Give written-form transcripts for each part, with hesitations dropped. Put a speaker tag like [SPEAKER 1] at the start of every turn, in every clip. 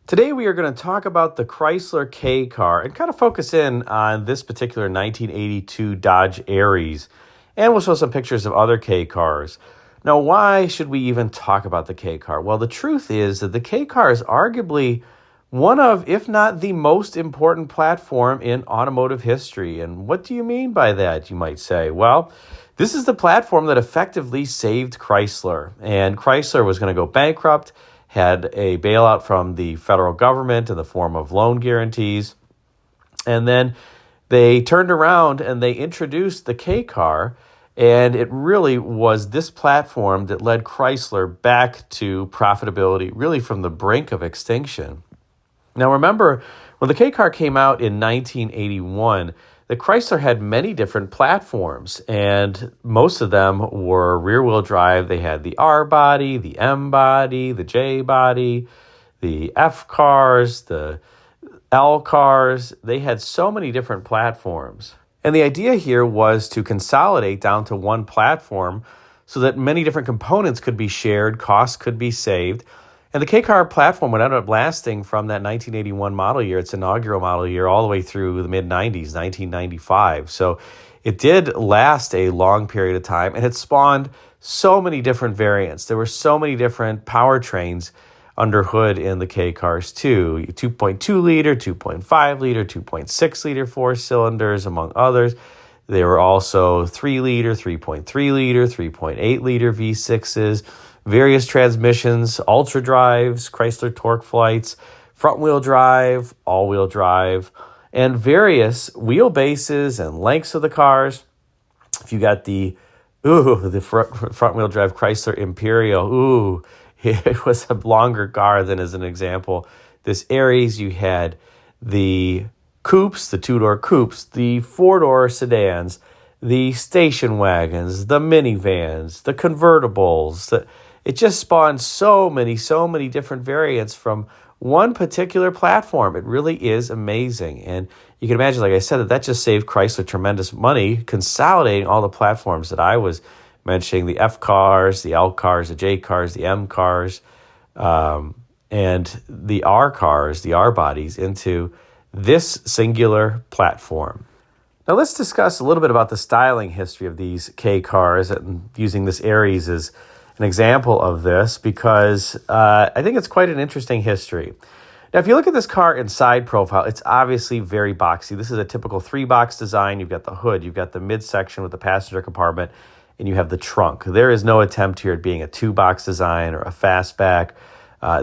[SPEAKER 1] Today we are going to talk about the Chrysler K car and kind of focus in on this particular 1982 Dodge Aries. And we'll show some pictures of other K cars. Now, why should we even talk about the K car? Well, the truth is that the K car is arguably one of, if not the most important platform in automotive history. And what do you mean by that, you might say? Well, this is the platform that effectively saved Chrysler. And Chrysler was going to go bankrupt, had a bailout from the federal government in the form of loan guarantees. And then they turned around and they introduced the K car, and it really was this platform that led Chrysler back to profitability, really from the brink of extinction. Now remember, when the K car came out in 1981, the Chrysler had many different platforms, and most of them were rear-wheel drive. They had the R body, the M body, the J body, the F cars, the L cars. They had so many different platforms. And the idea here was to consolidate down to one platform so that many different components could be shared, costs could be saved. And the K-car platform would end up lasting from that 1981 model year, its inaugural model year, all the way through the mid-90s, 1995. So it did last a long period of time, and it spawned so many different variants. There were so many different powertrains under hood in the K-cars too. 2.2 liter, 2.5 liter, 2.6 liter four cylinders, among others. There were also 3 liter, 3.3 liter, 3.8 liter V6s, various transmissions, ultra drives, Chrysler Torque Flights, front-wheel drive, all-wheel drive, and various wheelbases and lengths of the cars. If you got the front-wheel drive Chrysler Imperial, it was a longer car than, as an example, this Aries. You had the coupes, the two-door coupes, the four-door sedans, the station wagons, the minivans, the convertibles. It just spawned so many different variants from one particular platform. It really is amazing. And you can imagine, like I said, that just saved Chrysler tremendous money, consolidating all the platforms that I was mentioning, the F cars, the L cars, the J cars, the M cars, and the R cars, the R bodies, into this singular platform. Now let's discuss a little bit about the styling history of these K cars, and using this Aries as an example of this, because I think it's quite an interesting history. Now, if you look at this car in side profile, it's obviously very boxy. This is a typical three-box design. You've got the hood, you've got the midsection with the passenger compartment, and you have the trunk. There is no attempt here at being a two-box design or a fastback.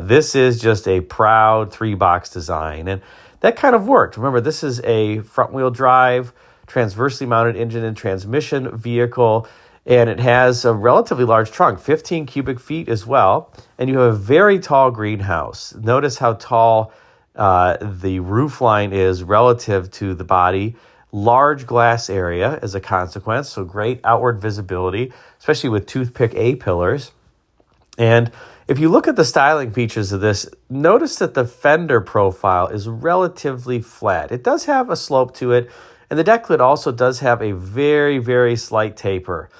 [SPEAKER 1] This is just a proud three-box design, and that kind of worked. Remember, this is a front-wheel drive, transversely mounted engine and transmission vehicle, and it has a relatively large trunk, 15 cubic feet as well, and you have a very tall greenhouse. Notice how tall the roof line is relative to the body. Large glass area as a consequence, so great outward visibility, especially with toothpick A-pillars. And if you look at the styling features of this, notice that the fender profile is relatively flat. It does have a slope to it, and the deck lid also does have a very, very slight taper.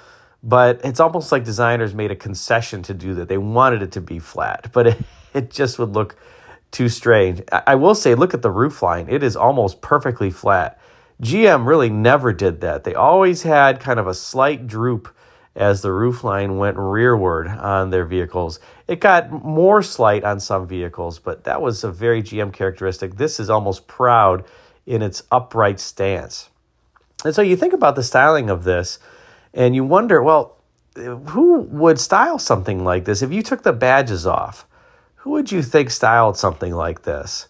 [SPEAKER 1] But it's almost like designers made a concession to do that. They wanted it to be flat, but it just would look too strange. I will say, look at the roof line. It is almost perfectly flat. GM really never did that. They always had kind of a slight droop as the roof line went rearward on their vehicles. It got more slight on some vehicles, but that was a very GM characteristic. This is almost proud in its upright stance. And so you think about the styling of this, and you wonder, well, who would style something like this? If you took the badges off, who would you think styled something like this?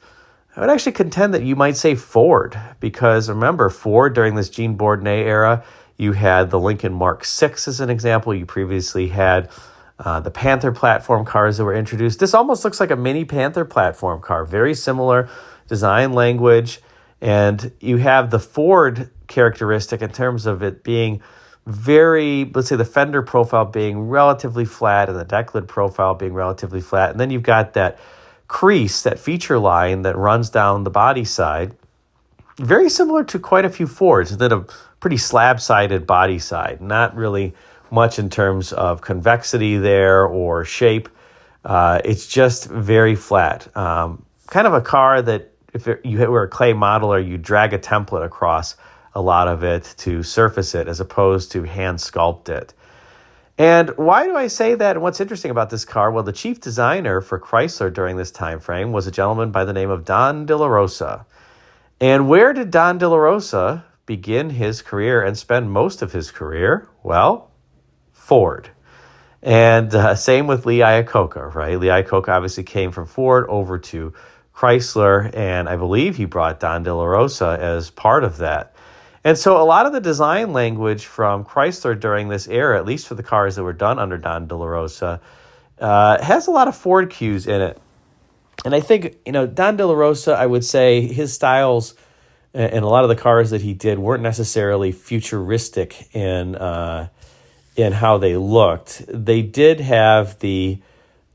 [SPEAKER 1] I would actually contend that you might say Ford, because remember, Ford during this Jean Bourdonnais era, you had the Lincoln Mark VI as an example. You previously had the Panther platform cars that were introduced. This almost looks like a mini Panther platform car, very similar design language. And you have the Ford characteristic in terms of it being very, let's say the fender profile being relatively flat and the deck lid profile being relatively flat. And then you've got that crease, that feature line that runs down the body side. Very similar to quite a few Fords, and then a pretty slab-sided body side. Not really much in terms of convexity there or shape. It's just very flat. kind of a car that if you were a clay modeler, you drag a template across a lot of it to surface it as opposed to hand sculpt it. And why do I say that? And what's interesting about this car? Well, the chief designer for Chrysler during this time frame was a gentleman by the name of Don De La Rosa. And where did Don De La Rosa begin his career and spend most of his career? Well, Ford. And same with Lee Iacocca, right? Lee Iacocca obviously came from Ford over to Chrysler, and I believe he brought Don De La Rosa as part of that. And so a lot of the design language from Chrysler during this era, at least for the cars that were done under Don De La Rosa, has a lot of Ford cues in it. And I think, Don De La Rosa, I would say his styles and a lot of the cars that he did weren't necessarily futuristic in how they looked. They did have the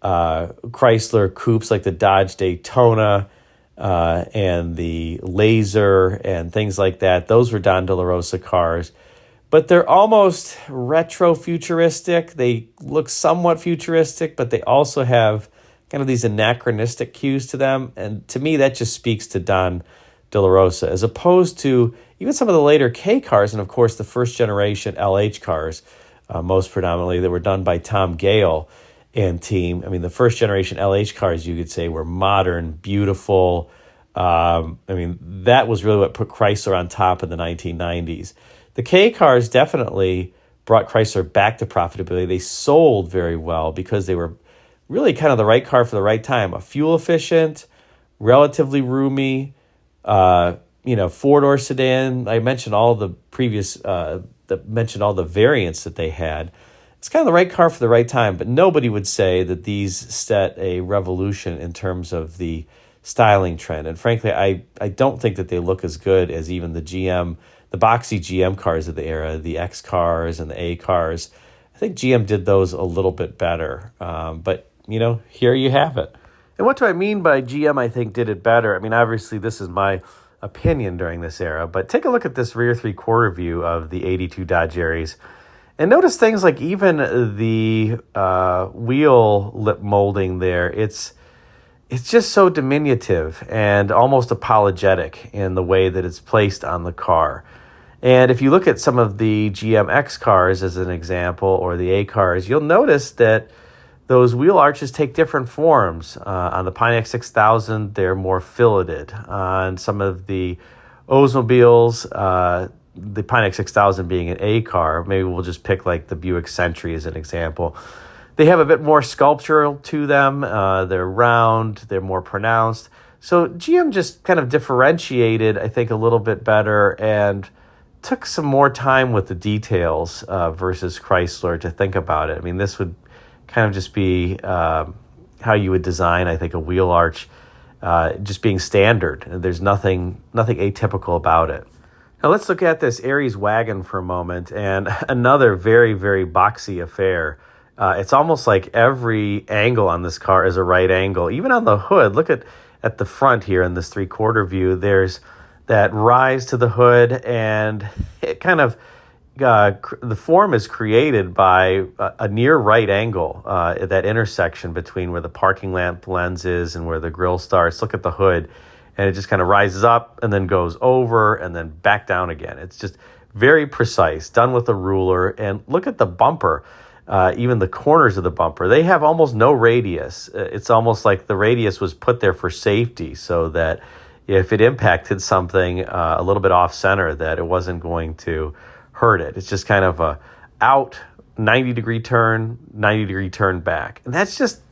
[SPEAKER 1] Chrysler coupes like the Dodge Daytona, and the Laser and things like that. Those were Don De La Rosa cars. But they're almost retro-futuristic. They look somewhat futuristic, but they also have kind of these anachronistic cues to them. And to me, that just speaks to Don De La Rosa, as opposed to even some of the later K cars and, of course, the first-generation LH cars, most predominantly, that were done by Tom Gale and team. I mean, the first generation LH cars, you could say, were modern, beautiful. That was really what put Chrysler on top in the 1990s. The K cars definitely brought Chrysler back to profitability. They sold very well because they were really kind of the right car for the right time. A fuel efficient, relatively roomy, four-door sedan. I mentioned all the previous, mentioned all the variants that they had. It's kind of the right car for the right time, but nobody would say that these set a revolution in terms of the styling trend. And frankly, I don't think that they look as good as even the boxy GM cars of the era, the X cars and the A cars. I think GM did those a little bit better. But, here you have it. And what do I mean by GM, I think, did it better? I mean, obviously, this is my opinion during this era, but take a look at this rear three-quarter view of the 82 Dodge Aries. And notice things like even the wheel lip molding there. It's just so diminutive and almost apologetic in the way that it's placed on the car. And if you look at some of the GM X cars as an example, or the A cars, you'll notice that those wheel arches take different forms. On the Pontiac 6000, they're more filleted. On some of the Oldsmobiles, the Pontiac 6000 being an A car, maybe we'll just pick like the Buick Century as an example. They have a bit more sculptural to them. They're round, they're more pronounced. So GM just kind of differentiated, I think, a little bit better and took some more time with the details versus Chrysler to think about it. I mean, this would kind of just be how you would design, I think, a wheel arch, just being standard. There's nothing atypical about it. Now let's look at this Aries Wagon for a moment, and another very, very boxy affair. It's almost like every angle on this car is a right angle. Even on the hood, look at the front here in this three-quarter view. There's that rise to the hood, and it kind of the form is created by a near right angle at that intersection between where the parking lamp lens is and where the grille starts. Look at the hood. And it just kind of rises up and then goes over and then back down again. It's just very precise, done with a ruler. And look at the bumper, even the corners of the bumper. They have almost no radius. It's almost like the radius was put there for safety so that if it impacted something a little bit off-center, that it wasn't going to hurt it. It's just kind of a out 90-degree turn, 90-degree turn back. And that's just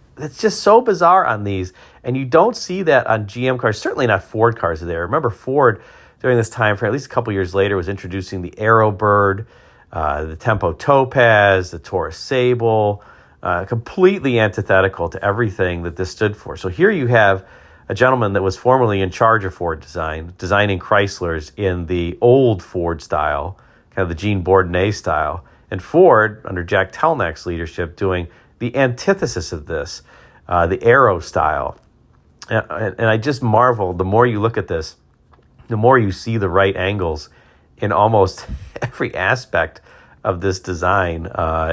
[SPEAKER 1] so bizarre on these. And you don't see that on GM cars, certainly not Ford cars there. Remember, Ford, during this time frame, at least a couple years later, was introducing the Aerobird, the Tempo Topaz, the Taurus Sable, completely antithetical to everything that this stood for. So here you have a gentleman that was formerly in charge of Ford designing Chryslers in the old Ford style, kind of the Gene Bourdonnais style, and Ford, under Jack Telnack's leadership, doing the antithesis of this, the Aero style. And I just marvel, the more you look at this, the more you see the right angles in almost every aspect of this design.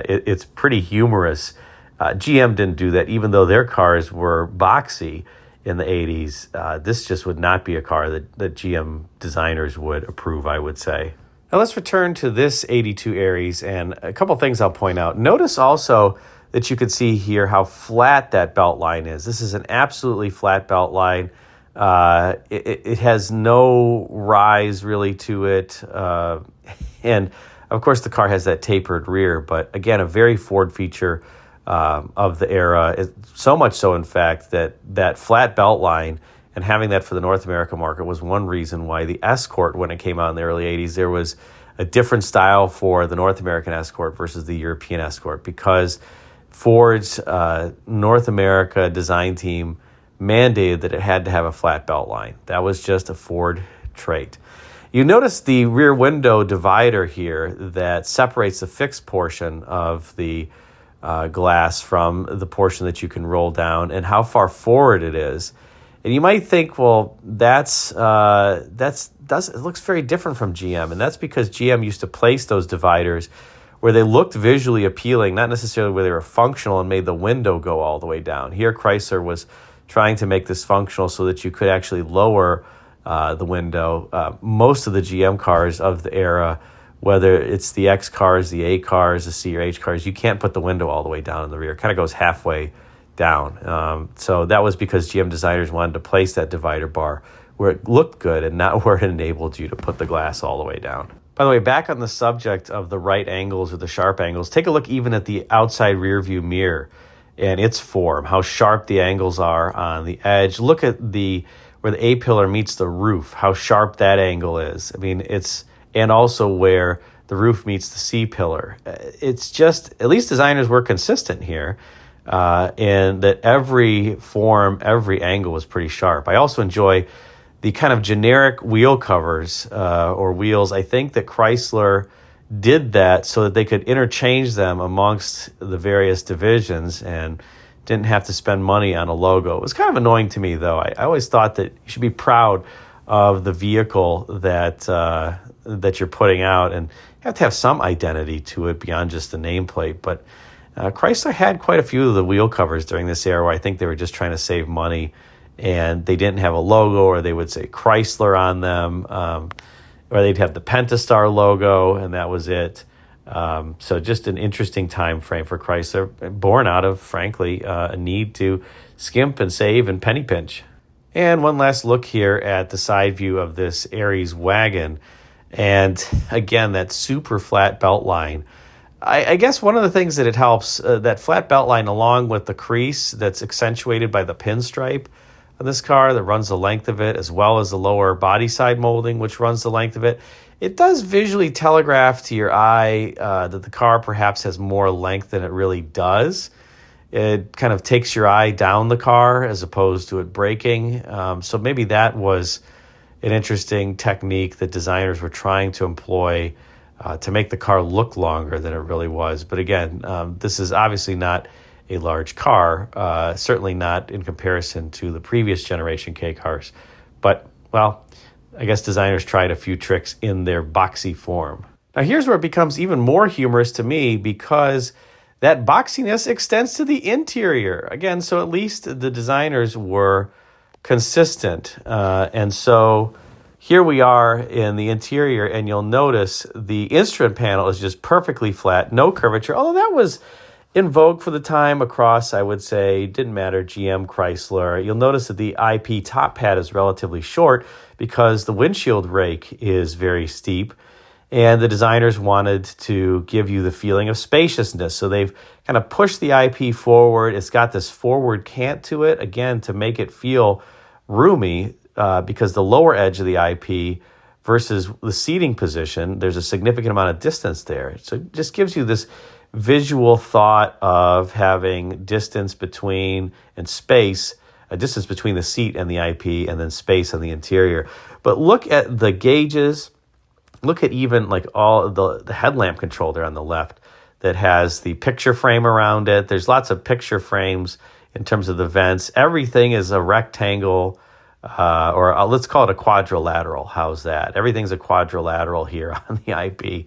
[SPEAKER 1] It's pretty humorous. GM didn't do that, even though their cars were boxy. in the 80s, this just would not be a car that GM designers would approve, I would say. Now let's return to this 82 Aries, and a couple things I'll point out. Notice also that you could see here how flat that belt line is. This is an absolutely flat belt line. It has no rise really to it. And of course the car has that tapered rear, but again, a very Ford feature of the era. So much so, in fact, that flat belt line and having that for the North America market was one reason why the Escort, when it came out in the early 80s, there was a different style for the North American Escort versus the European Escort, because Ford's North America design team mandated that it had to have a flat belt line. That was just a Ford trait. You notice the rear window divider here that separates the fixed portion of the glass from the portion that you can roll down, and how far forward it is. And you might think, well, it looks very different from GM, and that's because GM used to place those dividers where they looked visually appealing, not necessarily where they were functional and made the window go all the way down. Here, Chrysler was trying to make this functional so that you could actually lower the window. Most of the GM cars of the era, whether it's the X cars, the A cars, the C or H cars, you can't put the window all the way down in the rear. It kind of goes halfway down. So that was because GM designers wanted to place that divider bar where it looked good and not where it enabled you to put the glass all the way down. By the way, back on the subject of the right angles or the sharp angles, take a look even at the outside rear view mirror and its form, how sharp the angles are on the edge. Look at where the A-pillar meets the roof, how sharp that angle is. I mean, and also where the roof meets the C-pillar. It's just, at least designers were consistent here. And that every form, every angle was pretty sharp. I also enjoy the kind of generic wheel covers or wheels. I think that Chrysler did that so that they could interchange them amongst the various divisions and didn't have to spend money on a logo. It was kind of annoying to me, though. I always thought that you should be proud of the vehicle that you're putting out, and you have to have some identity to it beyond just the nameplate. But Chrysler had quite a few of the wheel covers during this era where I think they were just trying to save money, and they didn't have a logo, or they would say Chrysler on them, or they'd have the Pentastar logo, and that was it. So just an interesting time frame for Chrysler, born out of, frankly, a need to skimp and save and penny pinch. And one last look here at the side view of this Aries wagon. And again, that super flat belt line. I guess one of the things that it helps, that flat belt line along with the crease that's accentuated by the pinstripe on this car that runs the length of it, as well as the lower body side molding, which runs the length of it. It does visually telegraph to your eye that the car perhaps has more length than it really does. It kind of takes your eye down the car as opposed to it braking. So maybe that was an interesting technique that designers were trying to employ to make the car look longer than it really was. But again, this is obviously not a large car, certainly not in comparison to the previous generation K cars. But, well, I guess designers tried a few tricks in their boxy form. Now here's where it becomes even more humorous to me, because that boxiness extends to the interior. Again, so at least the designers were consistent. And so here we are in the interior, and you'll notice the instrument panel is just perfectly flat, no curvature, although that was in vogue for the time across, I would say, didn't matter, GM, Chrysler. You'll notice that the IP top pad is relatively short because the windshield rake is very steep, and the designers wanted to give you the feeling of spaciousness. So they've kind of pushed the IP forward. It's got this forward cant to it, again, to make it feel roomy, because the lower edge of the IP versus the seating position, there's a significant amount of distance there. So it just gives you this visual thought of having distance between and space, a distance between the seat and the IP, and then space on the interior. But look at the gauges. Look at even like all the headlamp control there on the left that has the picture frame around it. There's lots of picture frames in terms of the vents. Everything is a rectangle, or let's call it a quadrilateral. How's that? Everything's a quadrilateral here on the IP.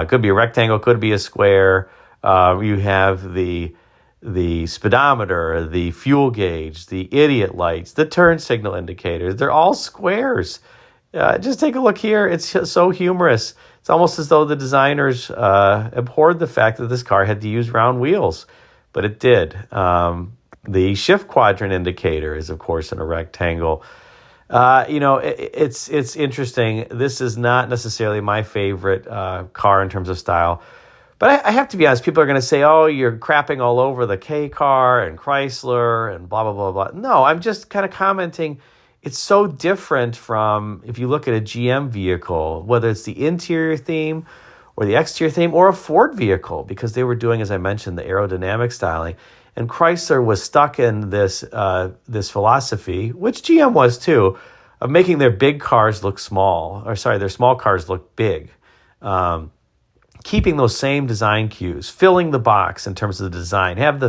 [SPEAKER 1] Could be a rectangle, could be a square. You have the the speedometer, the fuel gauge, the idiot lights, the turn signal indicators. They're all squares. Just take a look here. It's so humorous. It's almost as though the designers abhorred the fact that this car had to use round wheels, but it did. The shift quadrant indicator is, of course, in a rectangle. It's interesting. This is not necessarily my favorite car in terms of style. But I have to be honest, people are going to say, oh, you're crapping all over the K car and Chrysler and blah, blah, blah, blah. No, I'm just kind of commenting. It's so different from if you look at a GM vehicle, whether it's the interior theme or the exterior theme or a Ford vehicle, because they were doing, as I mentioned, the aerodynamic styling. And Chrysler was stuck in this philosophy, which GM was too, of making their big cars look small, their small cars look big. Keeping those same design cues, filling the box in terms of the design, have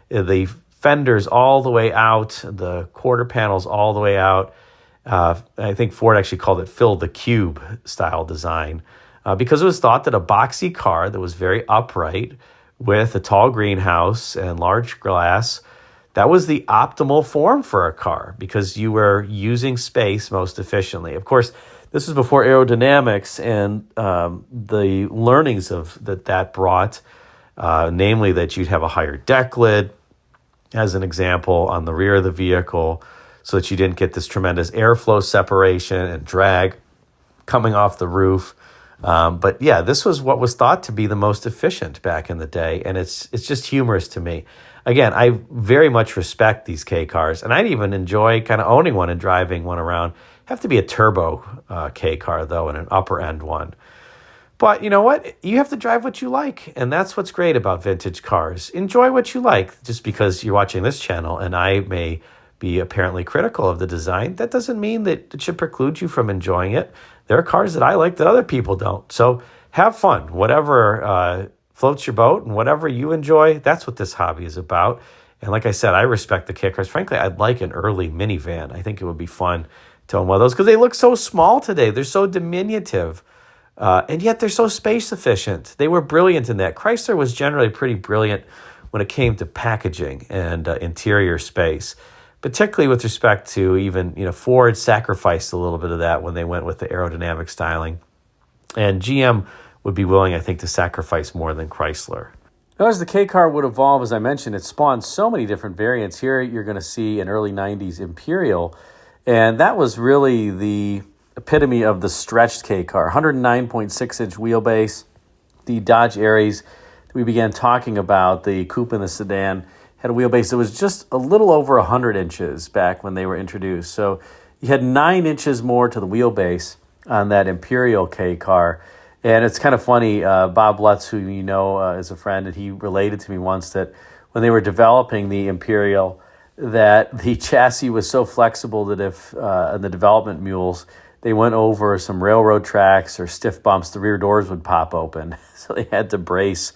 [SPEAKER 1] the fenders all the way out, the quarter panels all the way out. I think Ford actually called it fill the cube style design because it was thought that a boxy car that was very upright with a tall greenhouse and large glass, that was the optimal form for a car because you were using space most efficiently. Of course, this was before aerodynamics and the learnings of that brought, namely that you'd have a higher deck lid, as an example, on the rear of the vehicle so that you didn't get this tremendous airflow separation and drag coming off the roof. But yeah, this was what was thought to be the most efficient back in the day, and it's just humorous to me. Again, I very much respect these K cars, and I'd even enjoy kind of owning one and driving one around. Have to be a turbo K car, though, and an upper-end one. But you know what? You have to drive what you like, and that's what's great about vintage cars. Enjoy what you like. Just because you're watching this channel and I may be apparently critical of the design, that doesn't mean that it should preclude you from enjoying it. There are cars that I like that other people don't. So have fun. Whatever floats your boat and whatever you enjoy, that's what this hobby is about. And like I said, I respect the K cars. Frankly, I'd like an early minivan. I think it would be fun to own one of those because they look so small today. They're so diminutive. And yet they're so space efficient. They were brilliant in that. Chrysler was generally pretty brilliant when it came to packaging and interior space, particularly with respect to even, Ford sacrificed a little bit of that when they went with the aerodynamic styling. And GM would be willing, I think, to sacrifice more than Chrysler. Now, as the K car would evolve, as I mentioned, it spawned so many different variants. Here you're going to see an early 90s Imperial, and that was really the epitome of the stretched K car. 109.6-inch wheelbase. The Dodge Aries that we began talking about, the coupe and the sedan, had a wheelbase that was just a little over 100 inches back when they were introduced. So you had 9 inches more to the wheelbase on that Imperial K car. And it's kind of funny, Bob Lutz, who you know is a friend, and he related to me once that when they were developing the Imperial, that the chassis was so flexible that if in the development mules, they went over some railroad tracks or stiff bumps, the rear doors would pop open. So they had to brace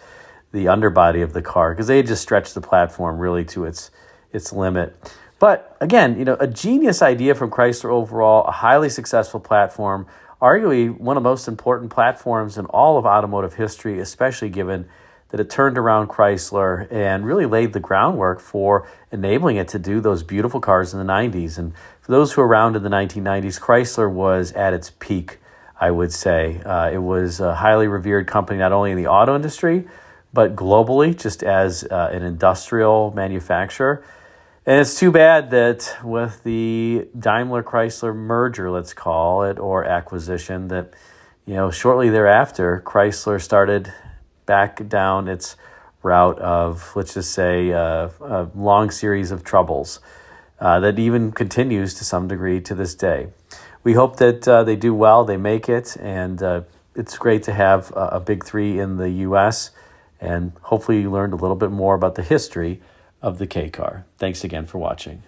[SPEAKER 1] the underbody of the car because they had just stretched the platform really to its limit. But again, a genius idea from Chrysler overall, a highly successful platform, arguably one of the most important platforms in all of automotive history, especially given that it turned around Chrysler and really laid the groundwork for enabling it to do those beautiful cars in the 90s. And for those who were around in the 1990s, Chrysler was at its peak, I would say. It was a highly revered company, not only in the auto industry, but globally, just as an industrial manufacturer. And it's too bad that with the Daimler-Chrysler merger, let's call it, or acquisition, that shortly thereafter, Chrysler started back down its route of, let's just say, a long series of troubles that even continues to some degree to this day. We hope that they do well, they make it, and it's great to have a big three in the U.S., and hopefully you learned a little bit more about the history of the K car. Thanks again for watching.